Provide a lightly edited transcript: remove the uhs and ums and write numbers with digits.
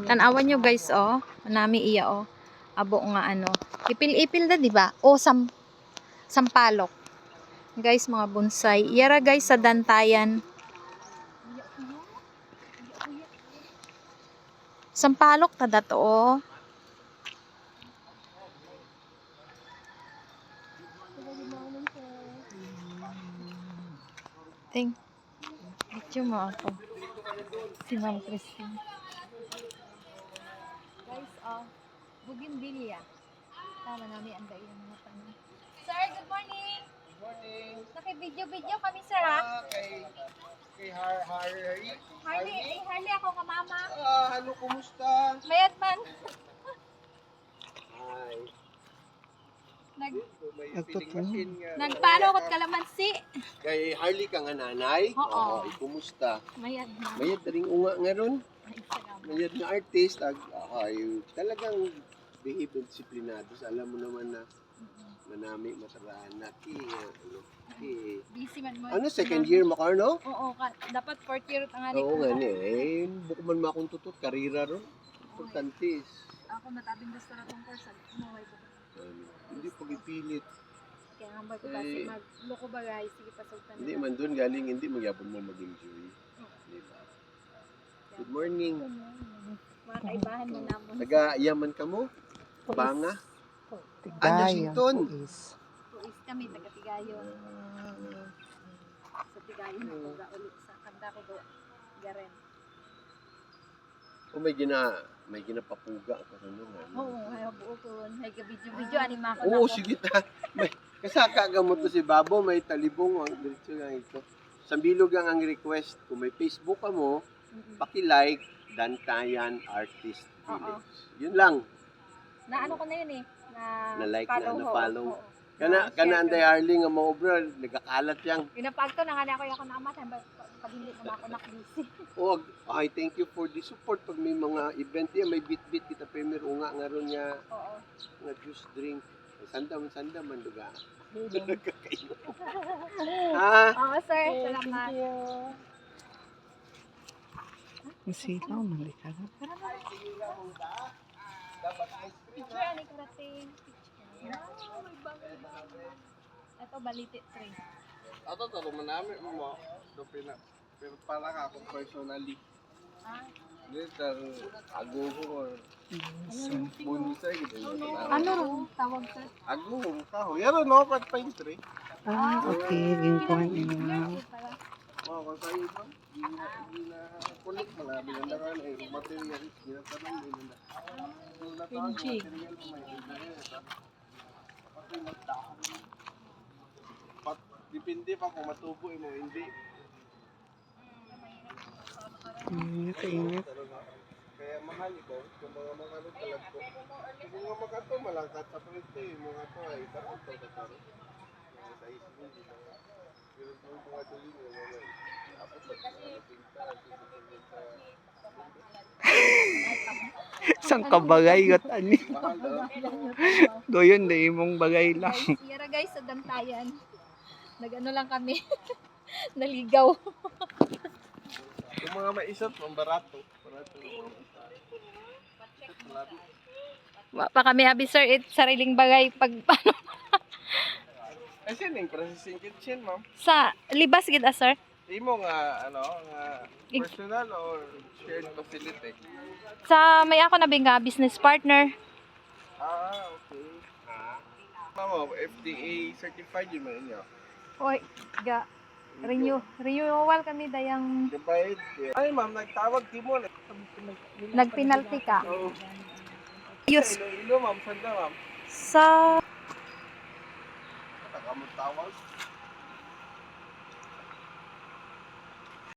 Tanawan nyo guys, oh. Nami iya, oh. Abo nga ano. Ipil-ipil na, di ba? O, sampalok. Guys, mga bonsai. Iyara guys sa Dantayan. Sampalok tada to, oh. Ting. Video mo ako. Si Ma'am Christine. Guys, bougainvillea. Tama namin ang dahil ng mga tanong. Sir, good morning! Good morning! Naki-video kami, sir, ha? Kay Harley. Harley ako ka, mama. Hello, kumusta? Mayat man. Hi. May Nagtutulong. feeling machine nga. Nagpano ko't kalamansi. Kay Harley ka nga nanay? Oo. Kumusta? Mayat na. Mayad na rin unga nga ron. Ay, salamat. Mayad na artist. Talagang behave and disiplinado. Alam mo naman na manami mataraan na. Busy man mo. Ano, second year mo ka, no? Oo, dapat fourth year ang Oo nga ni. Buko man makong tutot, karira ron. Importante. Ako natabing gusto na tong course. Umuwi ko. Hindi pag-ipilit. Kaya nga ba ko kasi magloko ba guys? Sige, pasultan Hindi man doon galing, hindi magyabon mo mag-enjoy. Diba? Good morning. Mga kaibahan mo na mo. Taga-yaman ka mo? Banga? Tigayan. Washington. Puis. Tuis kami, taga-Tigayon. Sa Tigayon ako ga ulit sa kanda ko do. Garen. O may ginapapuga ka rin nun. Oo, ay buo ko. May video anima ko na Oo, ako. sige ta. Kasaka ka mo to si Babo, may talibong ang diretso nga ito. Sambilog ang request. Kung may Facebook ka mo, paki-like Dantayan Artist Village. Yun lang. Na ano ko na yun eh. Na-like na, follow, na-follow. oo. Kana anday Arling nga mga obra, nagakalat yang. Pinapagto na nga ako na amat. Pag hindi naman ako nakbisi. Oh, I thank you for the support pag may mga event yan, may bit-bit kita premier nga ron nga Oo. nga juice drink. Sanda man duga. Oo, sir. Salamat. Masilaw, malika na. Picture, ani ko rating. Ito, baliti 3. Ato taro manami mo do pero pala ka ako personally. Dito aguho or bonsai gitu. Ano ro tawag sir? Aguho ka ho. Yaro no pat paint tree. Okay. Yung kuhan na. Oh, kung sa iyo ba? Kulit malami ang daran ay material ginatanong din na. Pinching. Depende pa kung matubo mo hindi. Ingat. Kaya mahal ito, kung mga makalot talag ko. Kung mga makato, malangkat sa prete, mga to ay tarot to kataro. Sa isip dito. Pero kung mga tuloy mo, mga apat na Sang kabagay got ani. mahal daw. Doyon na imong bagay lang. Yara guys, sa Dantayan. Nag-ano lang kami. Naligaw. Yung mga maisot, ang barato. Wa pa kami abi sir, sariling bagay pag paano. Ay, sining processing kitchen, ma'am. Sa libas gid sir. Imo nga, nga personal or shared facility? Sa may ako na binga business partner. Okay. Ma'am, FDA certified yun man niya. Oy, renewal kami dayang Divide. Ay, ma'am, nagtawag mo. nagpenalty ka. Oh. Use Iloilo, ma'am. Sanda, ma'am. sa Takamot tawag.